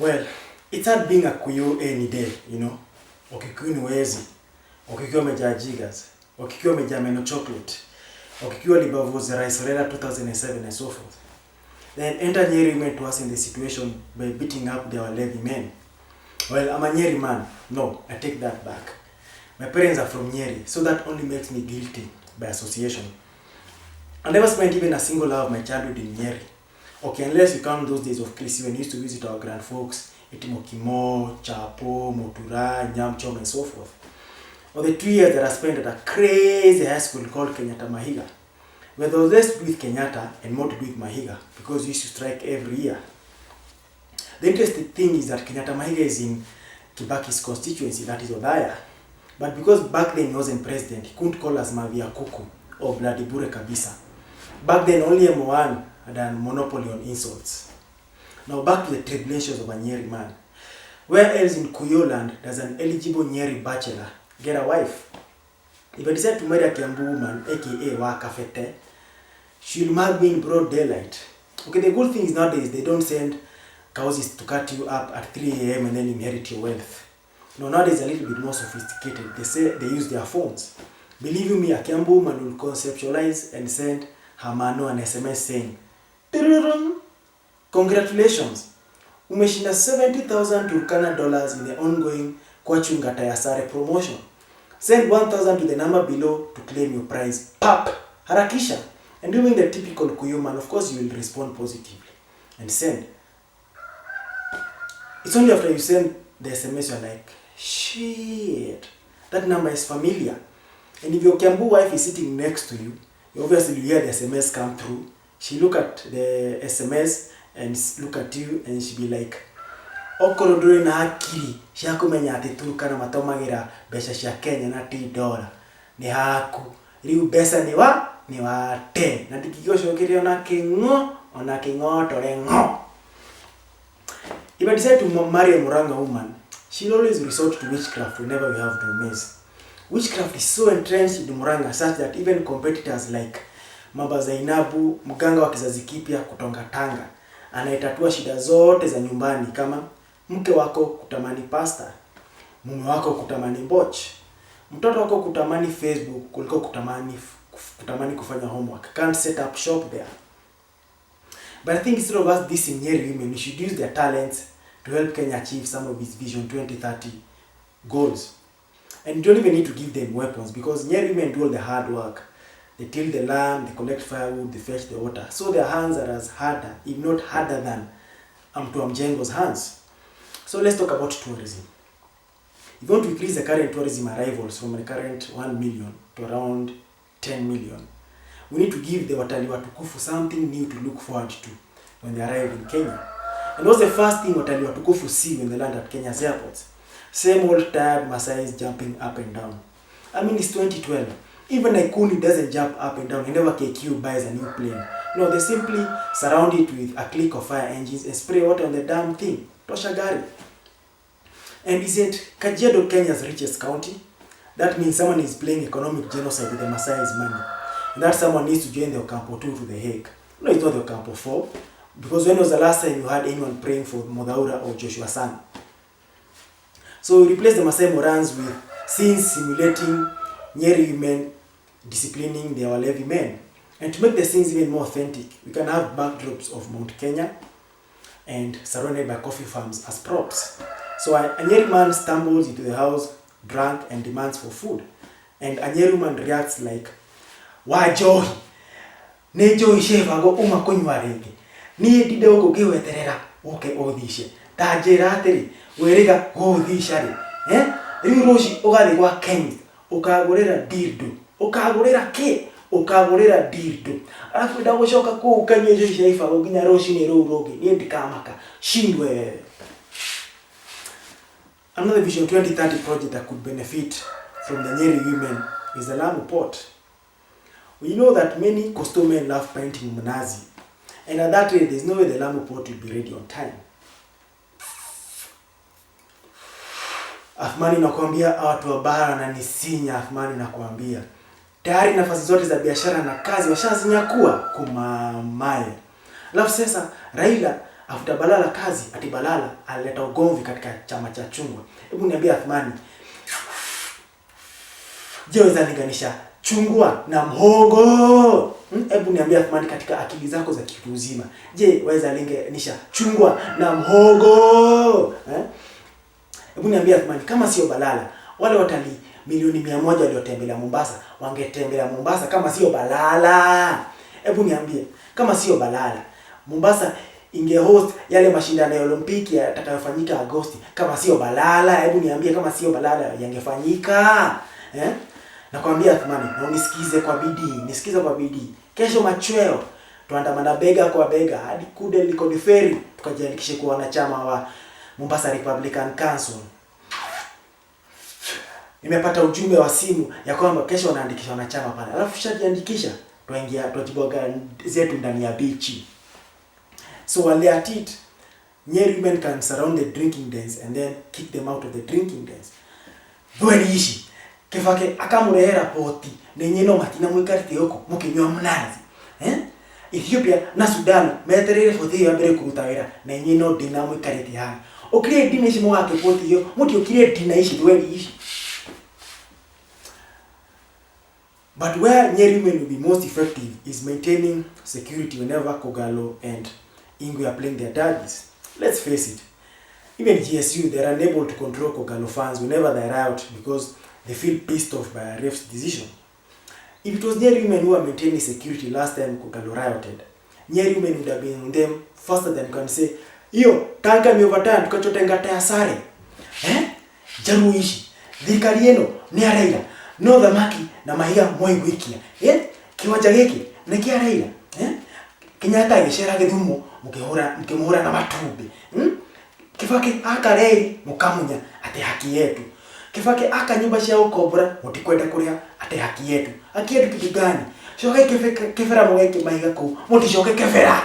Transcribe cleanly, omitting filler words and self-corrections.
Well, it's hard being a Kuyu any day, you know. Okikuyu ni wezi. Okikuyu wamejaa jiggers. Okikuyu wamejaa meno chocolate. Okikuyu walibavuza Rais Raila 2007 and so forth. Then enter Nyeri women to us in the situation by beating up their Levi men. Well, I'm a Nyeri man. No, I take that back. My parents are from Nyeri, so that only makes me guilty by association. I never spent even a single hour of my childhood in Nyeri. Okay, unless you count those days of Chrissy when we used to visit our grand folks, Itimokimo, Chapo, Motura, Nyamchom, and so forth. Or the 2 years that I spent at a crazy high school called Kenyatta Mahiga, where there was less to do with Kenyatta and more to do with Mahiga, because we used to strike every year. The interesting thing is that Kenyatta Mahiga is in Kibaki's constituency, that is Odaya. But because back then he wasn't president, he couldn't call us Mavia Kuku or Bloody Bure Kabisa. Back then only M1 had a monopoly on insults. Now back to the tribulations of a Nyeri man. Where else in Kuyu land does an eligible Nyeri bachelor get a wife? If I decide to marry a Kiambu woman, aka Wakafete, she'll marry me in broad daylight. Okay, the good thing is nowadays they don't send cows to cut you up at 3 a.m. and then inherit your wealth. No, nowadays a little bit more sophisticated. They say they use their phones. Believe you me, a Kiambu woman will conceptualize and send her mano an SMS saying, "Congratulations, umeshinda 70,000 Turkana dollars in the ongoing Kwachunga Tayasare promotion. Send 1,000 to the number below to claim your prize. Pap! Harakisha!" And doing the typical Kuyu man, of course you will respond positively and send. It's only after you send the SMS you're like, shit, that number is familiar. And if your Kiambu wife is sitting next to you, you obviously hear the SMS come through. She look at the SMS and look at you and she be like, "Okorodore na akiri, shakumenya ati Turkana matomagira besha cia Kenya na $10. Ni haku. Riu besa ni wa te. Na ndikigocokire ona kingo tore ngo." If I decide to marry a Muranga woman, she'll always resort to witchcraft whenever we have to mess. Witchcraft is so entrenched in Muranga such that even competitors like Mama Zainabu, mganga wa kizazi kipya kutoka Tanga, anaitatua shida zote za nyumbani kama mke wako kutamani pasta, mume wako kutamani boch, mtoto wako kutamani Facebook kuliko kutamani kufanya homework. Can't set up shop there. But I think instead of us dissing Nyeri women, we should use their talents to help Kenya achieve some of its Vision 2030 goals. And you don't even need to give them weapons because Nyeri women do all the hard work. They till the land, they collect firewood, they fetch the water. So their hands are as harder, if not harder than Mjengo's hands. So let's talk about tourism. If you want to increase the current tourism arrivals from the current 1 million to around 10 million, we need to give the Watalii Watukufu something new to look forward to when they arrive in Kenya. And what's the first thing Watalii Watukufu see when they land at Kenya's airports? Same old tired Maasais jumping up and down. I mean, it's 2012. Even Naikuni doesn't jump up and down whenever KQ buys a new plane. No, they simply surround it with a click of fire engines and spray water on the damn thing. Tosha gari. And isn't Kajiado Kenya's richest county? That means someone is playing economic genocide with the Maasai's money. And that someone needs to join the Ocampo 2 to the Hague. No, it's not the Ocampo 4. Because when was the last time you had anyone praying for Modaura or Joshua San? So we replace the Masai Morans with scenes simulating Nyeri women disciplining their Levi men. And to make the scenes even more authentic, we can have backdrops of Mount Kenya and surrounded by coffee farms as props. So a Nyeri man stumbles into the house drunk and demands for food. And a Nyeri woman reacts like, "Wa johi, ne johi sheva go uma kunywa rege. Ni ndide uko giweterera uke othishe. Tajira atiri weriga guthisha ri. Riu roshi ugathi gwa chemist ukagurira dildo. Ukagurira ki? Ukagurira dildo. Alafu ndagocoka ku ukanywe johi sheva go ginya roshi ni ru rogi. Ni ndikamaka. Shindwe. Another Vision 2030 project that could benefit from the Nyeri women is the Lamu Port. We know that many coastal men love painting mnazi, and at that rate, there's no way the Lamu Port will be ready on time. Athmani nakwambia watu wa bara na nisinya. Athmani nakwambia tayari nafasi zote za biashara na kazi washazinyakua kumamaye. Alafu sasa Raila After Balala kazi, ati Balala alileta ugomvi katika chama cha chungwa. Hebu niambie Athmani, je, waweza linganisha chungwa na mhogo? Hebu niambie Athmani, katika akili zako za kitu uzima, je, waweza linganisha chungwa na mhogo? Hebu niambie Athmani, kama sio Balala, wale watalii milioni 100 waliotembelea Mombasa wangetembelea Mombasa kama sio Balala? Hebu niambie, kama sio Balala, Mombasa ingehost yale mashindano ya Olimpiki yatakayofanyika Agosti kama sio Balala? Hebu niambie, kama sio Balala yangefanyika? Nakwambia Athmani, na unisikize kwa bidii, nisikize kwa bidii. Kesho machweo tuandamana bega kwa bega hadi Kude Likoni Ferry tukajiandikishe kwa wanachama wa Mombasa Republican Council. Nimepata ujumbe wa simu ya kwamba kesho wanaandikisha wanachama pale. Alafu shajiandikisha, tujiboga zetu ndani ya beach. So while at it, Nyeri women can surround the drinking dens and then kick them out of the drinking dens. Dweli ishi kifake akamurehera poti nenyeno matina mwikarite yoko mukinywa mnazi. Ethiopia na Sudan meterere poti ya mbere kurutawira nenyeno dina mwikarite ha. Okire dina ishi mwake poti yo muti okire dina ishi dweli ishi. But where Nyeri women will be most effective is maintaining security whenever Kogalo and Ingwe are playing their derbies. Let's face it, even GSU, they are unable to control Kogalo fans whenever they are out because they feel pissed off by a ref's decision. If it was Nyeri women who were maintaining security last time Kogalo rioted, Nyeri women would have been on them faster than you can say, "Iyo, tanka mi overturn, tukachotenga taya sare." Jaru ishi, thikarieno, ni Raila, no Thamaki na Mahiga Mwaigwikia. Kiwanja giki, ni kia Raila. Kenyatta agicera Githumo mukihura na matumbi. Kibaki akarei mukamunya ate haki yetu. Kibaki aka nyumba cia ukombora mutikwenda kuria ate haki yetu. Haki yetu kitu gani? Shoke kefera mweke Mahiga ku. Mutishoke kefera.